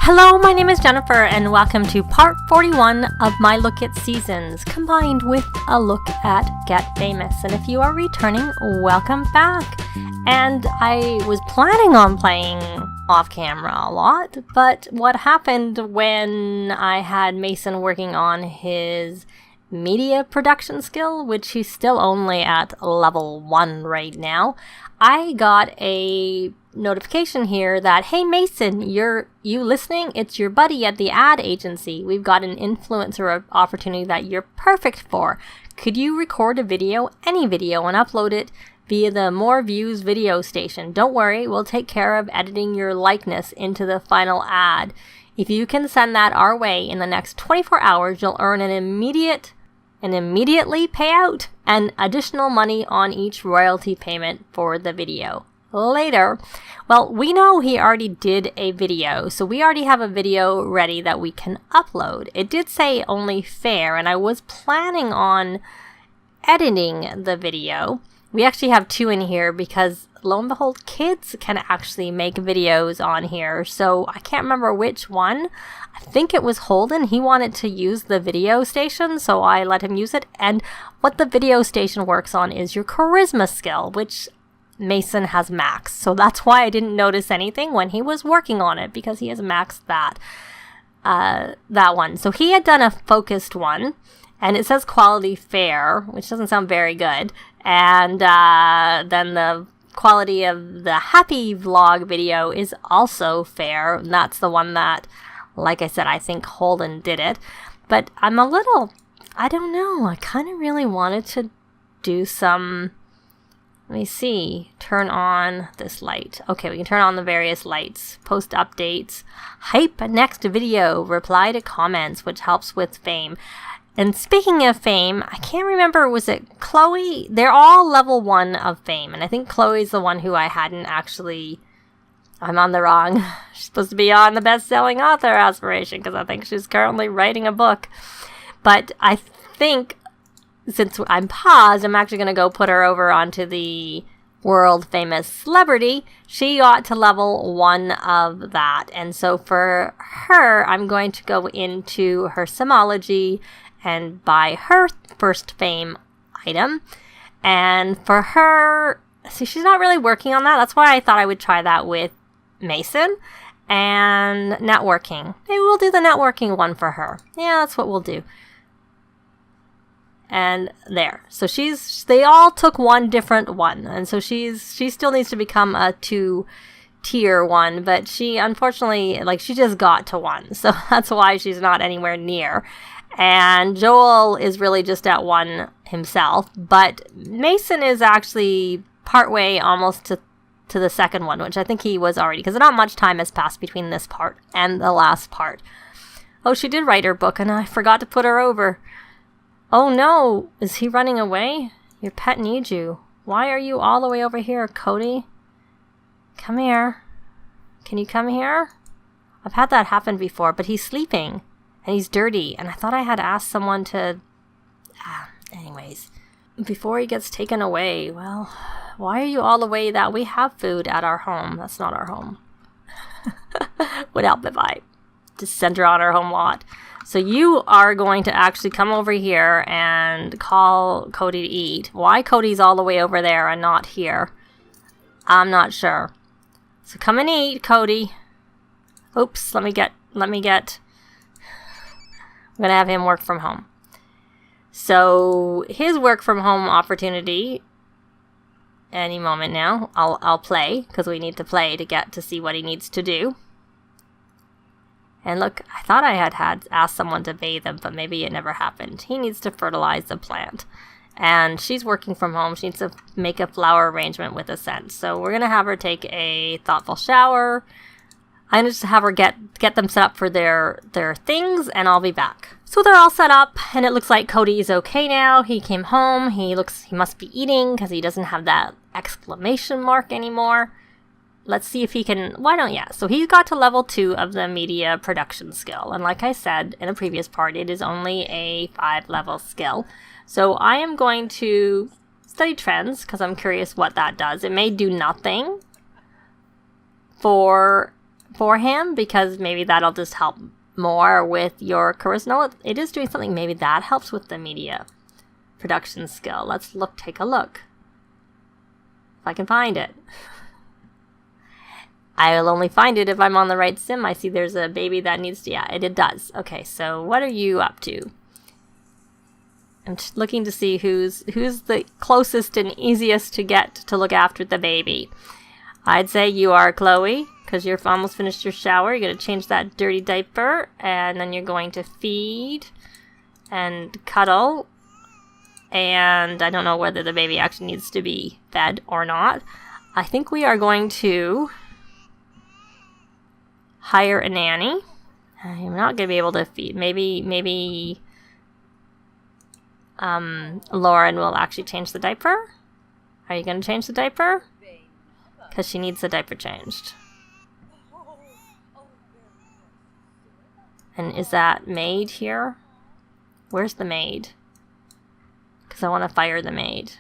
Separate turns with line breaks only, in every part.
Hello, my name is Jennifer, and welcome to part 41 of my look at seasons, combined with a look at Get Famous. And if you are returning, welcome back. And I was planning on playing off camera a lot, but what happened when I had Mason working on his media production skill, which he's still only at level 1 right now, I got a notification here that, hey Mason, you listening? It's your buddy at the ad agency. We've got an influencer opportunity that you're perfect for. Could you record a video, any video, and upload it via the More Views video station? Don't worry, we'll take care of editing your likeness into the final ad. If you can send that our way in the next 24 hours, you'll earn an immediately payout and additional money on each royalty payment for the video. Later, well, we know he already did a video, so we already have a video ready that we can upload. It did say only fair, and I was planning on editing the video. We actually have 2 in here because, lo and behold, kids can actually make videos on here, so I can't remember which one. I think it was Holden. He wanted to use the video station, so I let him use it, and what the video station works on is your charisma skill, which Mason has maxed, so that's why I didn't notice anything when he was working on it, because he has maxed that one. So he had done a focused one, and it says quality fair, which doesn't sound very good, and then the quality of the happy vlog video is also fair, and that's the one that, like I said, I think Holden did it. But I'm a little, I don't know, I kind of really wanted to do some, let me see, turn on this light. Okay, we can turn on the various lights, post updates, hype next video, reply to comments, which helps with fame. And speaking of fame, I can't remember, was it Chloe? They're all level 1 of fame, and I think Chloe's the one who I hadn't actually, I'm on the wrong, she's supposed to be on the best-selling author aspiration, because I think she's currently writing a book. But I think, since I'm paused, I'm actually going to go put her over onto the world famous celebrity. She got to level 1 of that. And so for her, I'm going to go into her Simology and buy her first fame item. And for her, see, she's not really working on that. That's why I thought I would try that with Mason. And networking. Maybe we'll do the networking one for her. Yeah, that's what we'll do. And there. So they all took one different one. And so she still needs to become a 2-tier one, but she unfortunately, she just got to 1. So that's why she's not anywhere near. And Joel is really just at 1 himself, but Mason is actually partway almost to the second one, which I think he was already, because not much time has passed between this part and the last part. Oh, she did write her book, and I forgot to put her over. Oh no, is he running away? Your pet needs you. Why are you all the way over here, Cody? Come here. Can you come here? I've had that happen before, but he's sleeping. And he's dirty. And I thought I had asked someone to... anyways. Before he gets taken away, well, why are you all the way that we have food at our home? That's not our home. Would help if I just sent her on our home lot. So you are going to actually come over here and call Cody to eat. Why Cody's all the way over there and not here, I'm not sure. So come and eat, Cody. Oops, let me get, I'm going to have him work from home. So his work from home opportunity, any moment now, I'll play, because we need to play to get to see what he needs to do. And look, I thought I had asked someone to bathe him, but maybe it never happened. He needs to fertilize the plant. And she's working from home. She needs to make a flower arrangement with a scent. So we're going to have her take a thoughtful shower. I'm going to just have her get them set up for their things, and I'll be back. So they're all set up, and it looks like Cody is okay now. He came home. He must be eating, because he doesn't have that exclamation mark anymore. Let's see if he can, why don't, yeah. So he got to level 2 of the media production skill. And like I said in a previous part, it is only a 5-level skill. So I am going to study trends, because I'm curious what that does. It may do nothing for for him, because maybe that'll just help more with your charisma. No, it is doing something. Maybe that helps with the media production skill. Let's take a look. If I can find it. I'll only find it if I'm on the right sim. I see there's a baby that needs to, yeah, it does. Okay, so what are you up to? I'm just looking to see who's the closest and easiest to get to look after the baby. I'd say you are Chloe, because you're almost finished your shower. You're going to change that dirty diaper, and then you're going to feed and cuddle. And I don't know whether the baby actually needs to be fed or not. I think we are going to hire a nanny. I'm not going to be able to feed. Maybe Lauren will actually change the diaper. Are you going to change the diaper? Because she needs the diaper changed. And is that maid here? Where's the maid? Because I want to fire the maid.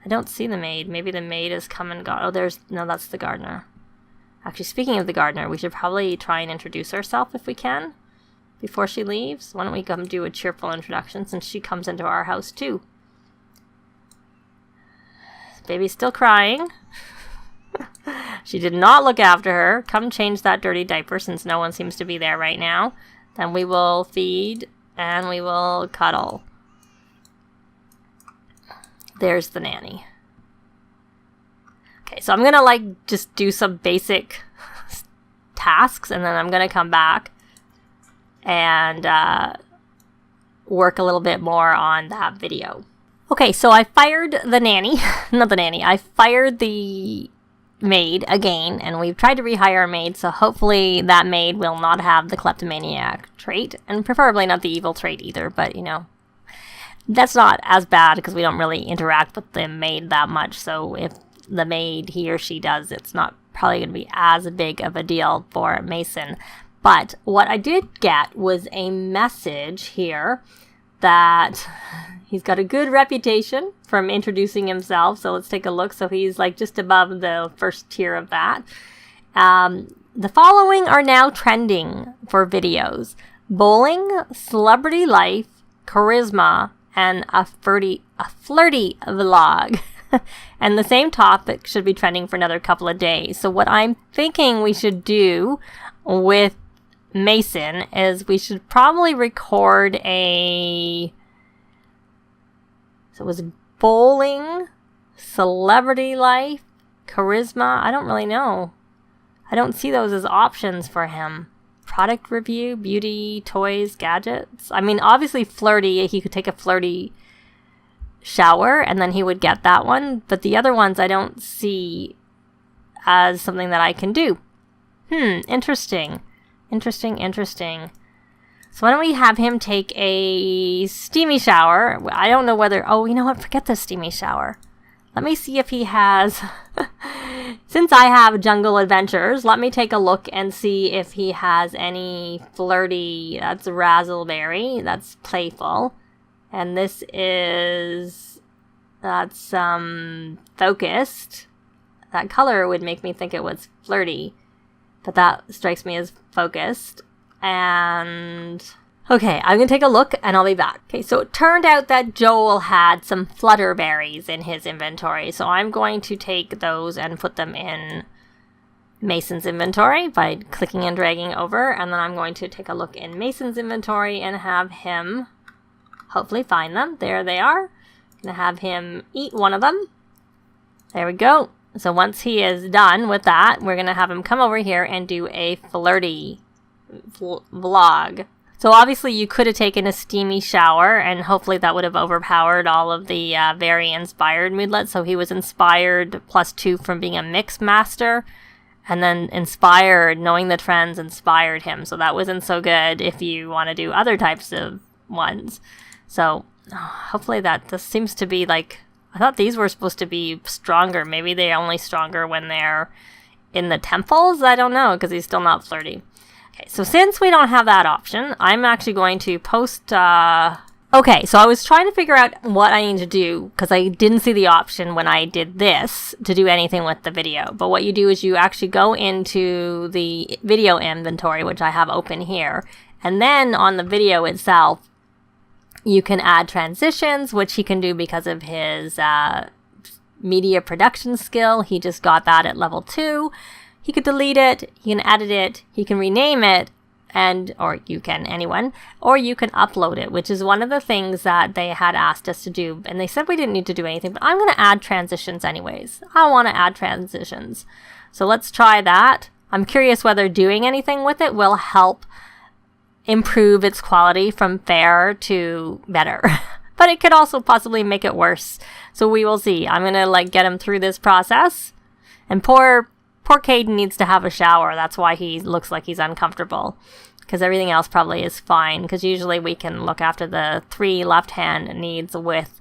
I don't see the maid. Maybe the maid has come and gone. Oh, no, that's the gardener. Actually, speaking of the gardener, we should probably try and introduce ourselves if we can before she leaves. Why don't we come do a cheerful introduction since she comes into our house too? Baby's still crying. She did not look after her. Come change that dirty diaper since no one seems to be there right now. Then we will feed and we will cuddle. There's the nanny. Okay, so I'm gonna just do some basic tasks, and then I'm gonna come back and work a little bit more on that video. Okay, so I fired the nanny. Not the nanny. I fired the maid again, and we've tried to rehire a maid, so hopefully that maid will not have the kleptomaniac trait, and preferably not the evil trait either, but, you know, that's not as bad because we don't really interact with the maid that much, so if the maid, he or she does, it's not probably going to be as big of a deal for Mason. But what I did get was a message here that he's got a good reputation from introducing himself. So let's take a look. So he's just above the first tier of that. The following are now trending for videos: bowling, celebrity life, charisma, and a flirty vlog. And the same topic should be trending for another couple of days. So what I'm thinking we should do with Mason is we should probably record so it was bowling, celebrity life, charisma. I don't really know. I don't see those as options for him. Product review, beauty, toys, gadgets. I mean, obviously flirty. He could take a flirty shower and then he would get that one. But the other ones I don't see as something that I can do. Interesting. Interesting. So why don't we have him take a steamy shower? I don't know whether... Oh, you know what? Forget the steamy shower. Let me see if he has... Since I have Jungle Adventures, let me take a look and see if he has any flirty... That's Razzleberry. That's playful. And this is... That's focused. That color would make me think it was flirty. But that strikes me as focused. And... Okay, I'm going to take a look and I'll be back. Okay, so it turned out that Joel had some flutterberries in his inventory. So I'm going to take those and put them in Mason's inventory by clicking and dragging over. And then I'm going to take a look in Mason's inventory and have him hopefully find them. There they are. I'm going to have him eat one of them. There we go. So once he is done with that, we're going to have him come over here and do a flirty vlog. So obviously you could have taken a steamy shower and hopefully that would have overpowered all of the very inspired moodlets. So he was inspired +2 from being a mix master, and then inspired, knowing the trends inspired him. So that wasn't so good if you want to do other types of ones. So hopefully this seems to be I thought these were supposed to be stronger. Maybe they're only stronger when they're in the temples? I don't know, because he's still not flirty. Okay, so since we don't have that option, I'm actually going to post a Okay, so I was trying to figure out what I need to do because I didn't see the option when I did this to do anything with the video. But what you do is you actually go into the video inventory, which I have open here. And then on the video itself, you can add transitions, which he can do because of his media production skill. He just got that at level 2. He could delete it, he can edit it, he can rename it, or you can, anyone, or you can upload it, which is one of the things that they had asked us to do. And they said we didn't need to do anything, but I'm going to add transitions anyways. I want to add transitions. So let's try that. I'm curious whether doing anything with it will help improve its quality from fair to better. But it could also possibly make it worse. So we will see. I'm going to get him through this process. And poor Caden needs to have a shower. That's why he looks like he's uncomfortable. Because everything else probably is fine. Because usually we can look after the 3 left-hand needs with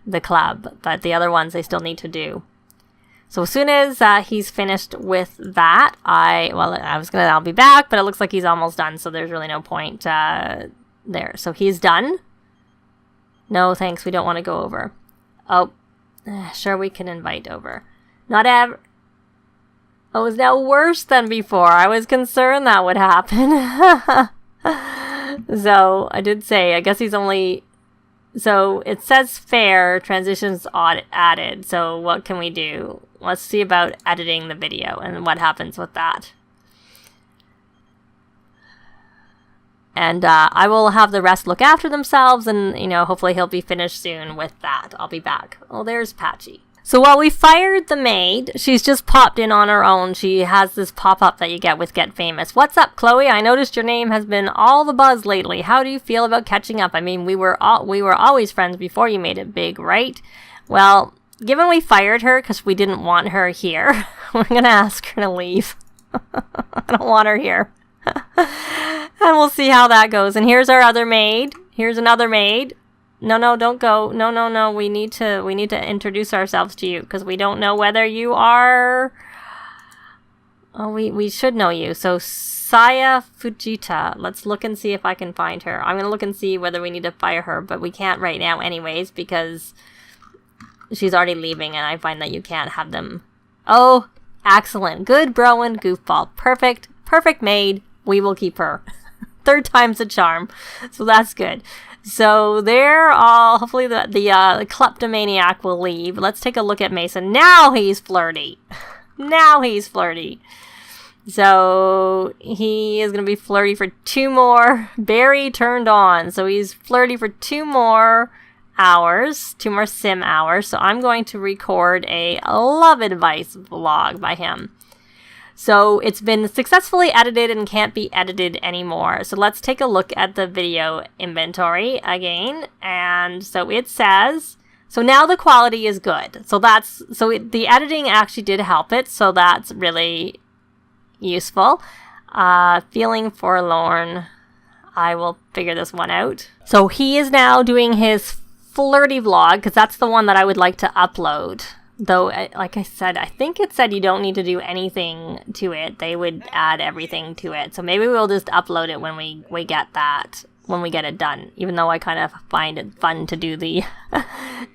the club. But the other ones they still need to do. So as soon as he's finished with that, I'll be back. But it looks like he's almost done. So there's really no point there. So he's done. No, thanks. We don't want to go over. Oh, sure we can invite over. Not ever. Oh, it's now worse than before. I was concerned that would happen. So, I did say, I guess he's only... So, it says fair, transitions added. So, what can we do? Let's see about editing the video and what happens with that. And I will have the rest look after themselves and, hopefully he'll be finished soon with that. I'll be back. Oh, there's Patchy. So while we fired the maid, she's just popped in on her own. She has this pop-up that you get with Get Famous. What's up, Chloe? I noticed your name has been all the buzz lately. How do you feel about catching up? I mean, we were always friends before you made it big, right? Well, given we fired her because we didn't want her here, we're going to ask her to leave. I don't want her here. And we'll see how that goes. And here's our other maid. Here's another maid. No, don't go. No. We need to introduce ourselves to you because we don't know whether you are... Oh, we should know you. So, Saya Fujita. Let's look and see if I can find her. I'm going to look and see whether we need to fire her, but we can't right now anyways because she's already leaving and I find that you can't have them. Oh, excellent. Good Browen goofball. Perfect maid. We will keep her. 3rd time's a charm. So that's good. So they're all, hopefully the kleptomaniac will leave. Let's take a look at Mason. Now he's flirty. So he is going to be flirty for 2 more. Barry turned on. So he's flirty for 2 more hours, 2 more sim hours. So I'm going to record a love advice vlog by him. So it's been successfully edited and can't be edited anymore. So let's take a look at the video inventory again. And so it says, so now the quality is good. So the editing actually did help it. So that's really useful. Feeling forlorn. I will figure this one out. So he is now doing his flirty vlog because that's the one that I would like to upload. Though, like I said, I think it said you don't need to do anything to it. They would add everything to it. So maybe we'll just upload it when we get that, when we get it done. Even though I kind of find it fun to do the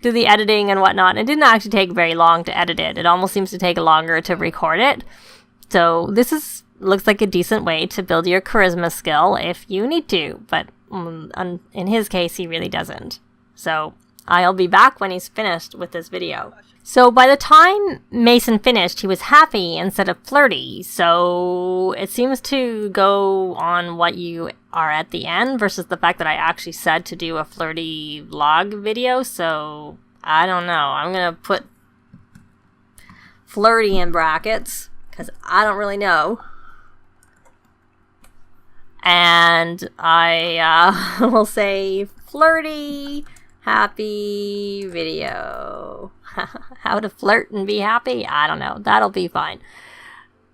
do the editing and whatnot. It didn't actually take very long to edit it. It almost seems to take longer to record it. So this looks like a decent way to build your charisma skill if you need to. But in his case, he really doesn't. So I'll be back when he's finished with this video. So by the time Mason finished, he was happy instead of flirty. So it seems to go on what you are at the end versus the fact that I actually said to do a flirty vlog video. So I don't know. I'm going to put flirty in brackets because I don't really know. And I will say flirty, happy video. How to flirt and be happy? I don't know. That'll be fine.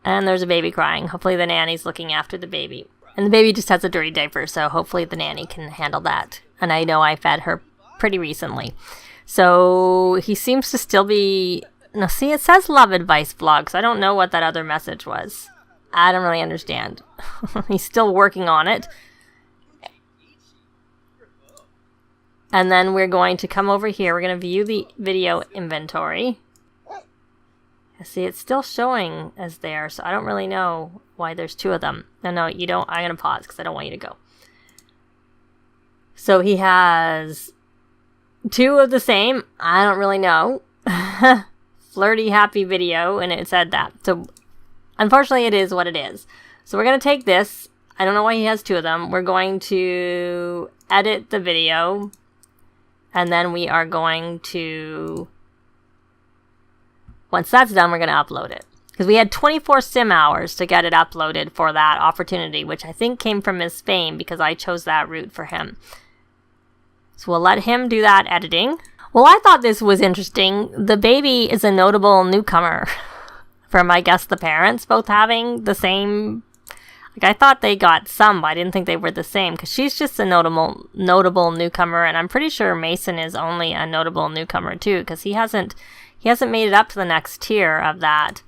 And there's a baby crying. Hopefully the nanny's looking after the baby. And the baby just has a dirty diaper, so hopefully the nanny can handle that. And I know I fed her pretty recently. So he seems to still be... No, see, it says love advice vlog, so I don't know what that other message was. I don't really understand. He's still working on it. And then we're going to come over here. We're going to view the video inventory. See, it's still showing as there, so I don't really know why there's 2 of them. No, you don't. I'm going to pause because I don't want you to go. So he has 2 of the same. I don't really know. Flirty, happy video, and it said that. So, unfortunately, it is what it is. So we're going to take this. I don't know why he has 2 of them. We're going to edit the video, and then we are going to... Once that's done, we're going to upload it. Because we had 24 sim hours to get it uploaded for that opportunity, which I think came from Miss Fame because I chose that route for him. So we'll let him do that editing. Well, I thought this was interesting. The baby is a notable newcomer from, I guess, the parents both having the same... Like, I thought they got some, but I didn't think they were the same. Because she's just a notable newcomer, and I'm pretty sure Mason is only a notable newcomer too, because he hasn't made it up to the next tier of that.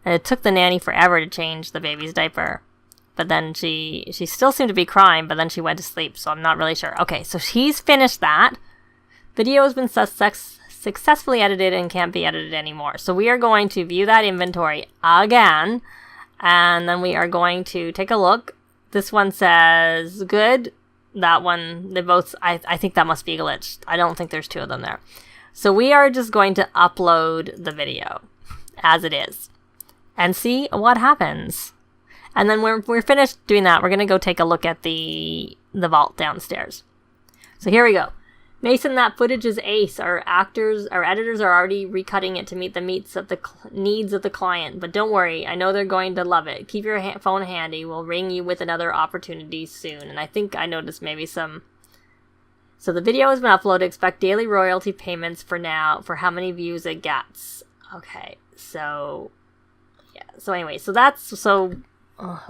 And it took the nanny forever to change the baby's diaper. But then she still seemed to be crying, but then she went to sleep, so I'm not really sure. Okay, so he's finished that. Video has been successfully edited and can't be edited anymore. So we are going to view that inventory again, and then we are going to take a look. This one says good. That one, they both, I think that must be glitched. I don't think there's 2 of them there. So we are just going to upload the video as it is and see what happens. And then when we're finished doing that, we're going to go take a look at the vault downstairs. So here we go. Mason, that footage is ace. Our editors are already recutting it to meet the needs of the client. But don't worry, I know they're going to love it. Keep your phone handy. We'll ring you with another opportunity soon. And I think I noticed maybe some... So the video has been uploaded. Expect daily royalty payments for now for how many views it gets. Okay, so... Yeah, so anyway,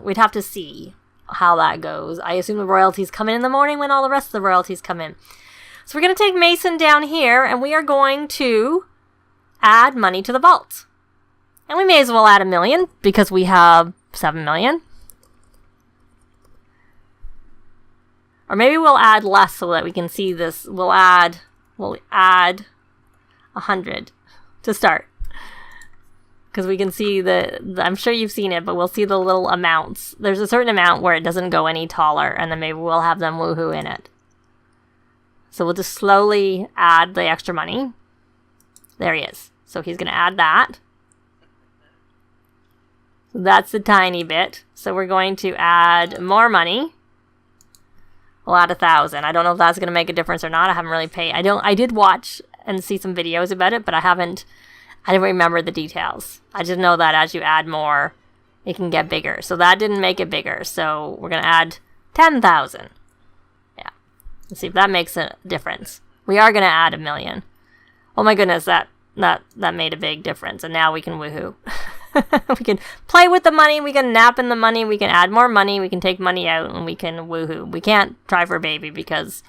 we'd have to see how that goes. I assume the royalties come in the morning when all the rest of the royalties come in. So we're going to take Mason down here, and we are going to add money to the vault. And we may as well add $1 million, because we have 7 million. Or maybe we'll add less so that we can see this. We'll add 100 to start. Because we can see I'm sure you've seen it, but we'll see the little amounts. There's a certain amount where it doesn't go any taller, and then maybe we'll have them woohoo in it. So we'll just slowly add the extra money. There he is. So he's going to add that. So that's a tiny bit. So we're going to add more money. We'll add 1,000. I don't know if that's going to make a difference or not. I haven't really paid. I did watch and see some videos about it, but I didn't remember the details. I just know that as you add more, it can get bigger. So that didn't make it bigger. So we're going to add 10,000. Yeah. Let's see if that makes a difference. We are going to add $1 million. Oh my goodness, that made a big difference. And now we can woohoo. We can play with the money. We can nap in the money. We can add more money. We can take money out, and we can woohoo. We can't try for baby because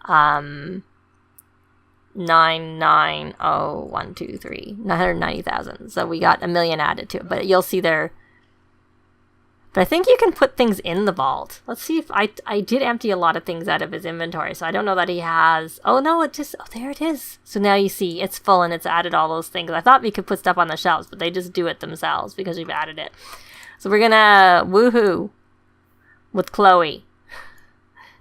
990,000. So we got $1 million added to it. But you'll see there. But I think you can put things in the vault. Let's see if I did empty a lot of things out of his inventory. So I don't know that he has... Oh, no, there it is. So now you see it's full and it's added all those things. I thought we could put stuff on the shelves, but they just do it themselves because we've added it. So we're going to woohoo with Chloe.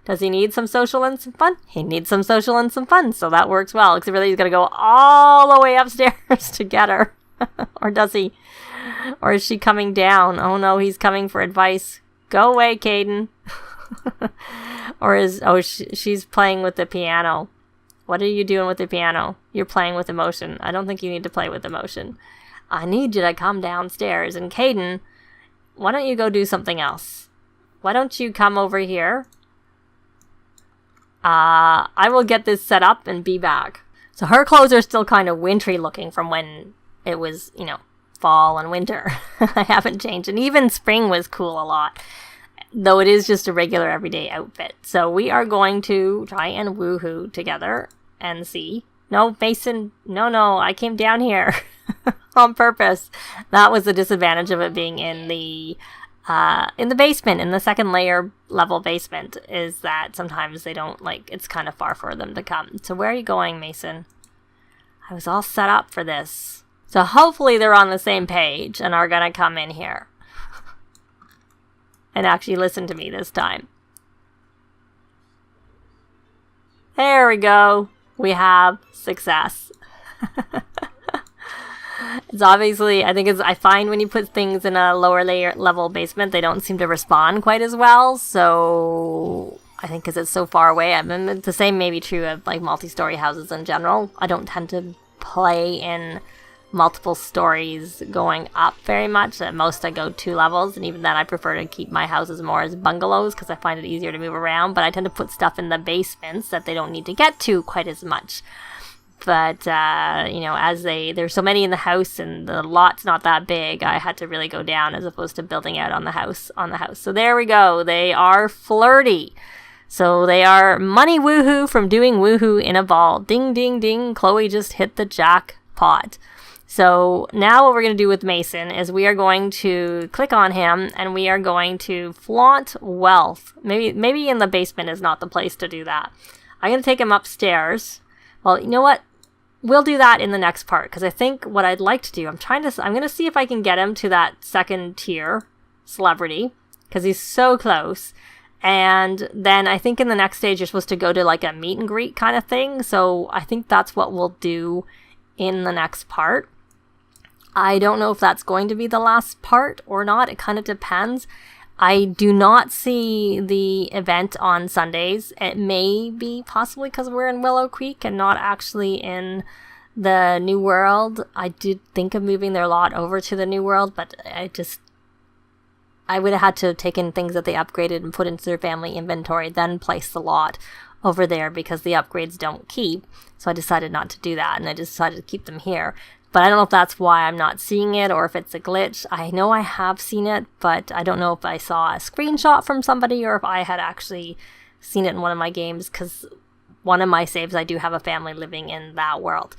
Does he need some social and some fun? He needs some social and some fun. So that works well. Except really he's going to go all the way upstairs to get her. Or does he? Or is she coming down? Oh no, he's coming for advice. Go away, Caden. Or she's playing with the piano. What are you doing with the piano? You're playing with emotion. I don't think you need to play with emotion. I need you to come downstairs. And Caden, why don't you go do something else? Why don't you come over here? I will get this set up and be back. So her clothes are still kind of wintry looking from when it was, fall and winter. I haven't changed. And even spring was cool a lot. Though it is just a regular everyday outfit. So we are going to try and woohoo together and see. No, Mason. No, I came down here on purpose. That was the disadvantage of it being in the in the basement, in the second layer level basement, is that sometimes they don't, like, it's kind of far for them to come. So where are you going, Mason? I was all set up for this. So hopefully they're on the same page and are gonna come in here and actually listen to me this time. There we go. We have success. It's obviously, I find when you put things in a lower layer level basement, they don't seem to respond quite as well. So I think because it's so far away, I mean, the same may be true of like multi-story houses in general. I don't tend to play in multiple stories going up very much. At most I go 2 levels, and even then I prefer to keep my houses more as bungalows because I find it easier to move around. But I tend to put stuff in the basements that they don't need to get to quite as much. But you know, as there's so many in the house and the lot's not that big, I had to really go down as opposed to building out on the house. So there we go. They are flirty. So they are money woohoo from doing woohoo in a ball. Ding, ding, ding. Chloe just hit the jackpot. So now what we're going to do with Mason is we are going to click on him and we are going to flaunt wealth. Maybe in the basement is not the place to do that. I'm going to take him upstairs. Well, you know what? We'll do that in the next part, because I think what I'd like to do, I'm going to see if I can get him to that second tier celebrity, because he's so close. And then I think in the next stage, you're supposed to go to like a meet and greet kind of thing. So I think that's what we'll do in the next part. I don't know if that's going to be the last part or not. It kind of depends. I do not see the event on Sundays. It may be possibly because we're in Willow Creek and not actually in the New World. I did think of moving their lot over to the New World, but I would have had to have taken things that they upgraded and put into their family inventory, then place the lot over there because the upgrades don't keep. So I decided not to do that, and I decided to keep them here. But I don't know if that's why I'm not seeing it or if it's a glitch. I know I have seen it, but I don't know if I saw a screenshot from somebody or if I had actually seen it in one of my games, because one of my saves, I do have a family living in that world.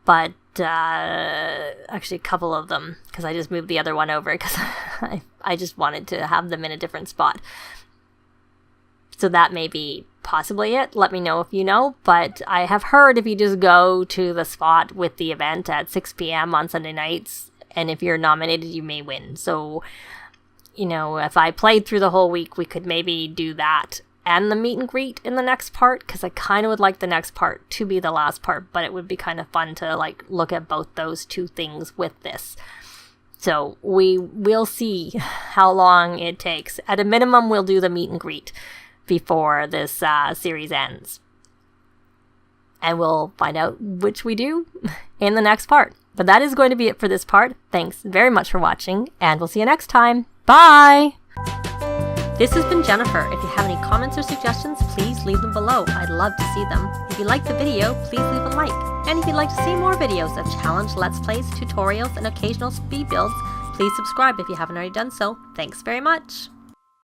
But actually a couple of them, because I just moved the other one over because I just wanted to have them in a different spot. So that may be possibly it. Let me know if you know. But I have heard if you just go to the spot with the event at 6 p.m. on Sunday nights, and if you're nominated, you may win. So, you know, if I played through the whole week, we could maybe do that and the meet and greet in the next part, because I kind of would like the next part to be the last part, but it would be kind of fun to like look at both those two things with this. So we will see how long it takes. At a minimum, we'll do the meet and greet before this series ends. And we'll find out which we do in the next part. But that is going to be it for this part. Thanks very much for watching, and we'll see you next time. Bye! This has been Jennifer. If you have any comments or suggestions, please leave them below. I'd love to see them. If you liked the video, please leave a like. And if you'd like to see more videos of challenge, let's plays, tutorials, and occasional speed builds, please subscribe if you haven't already done so. Thanks very much!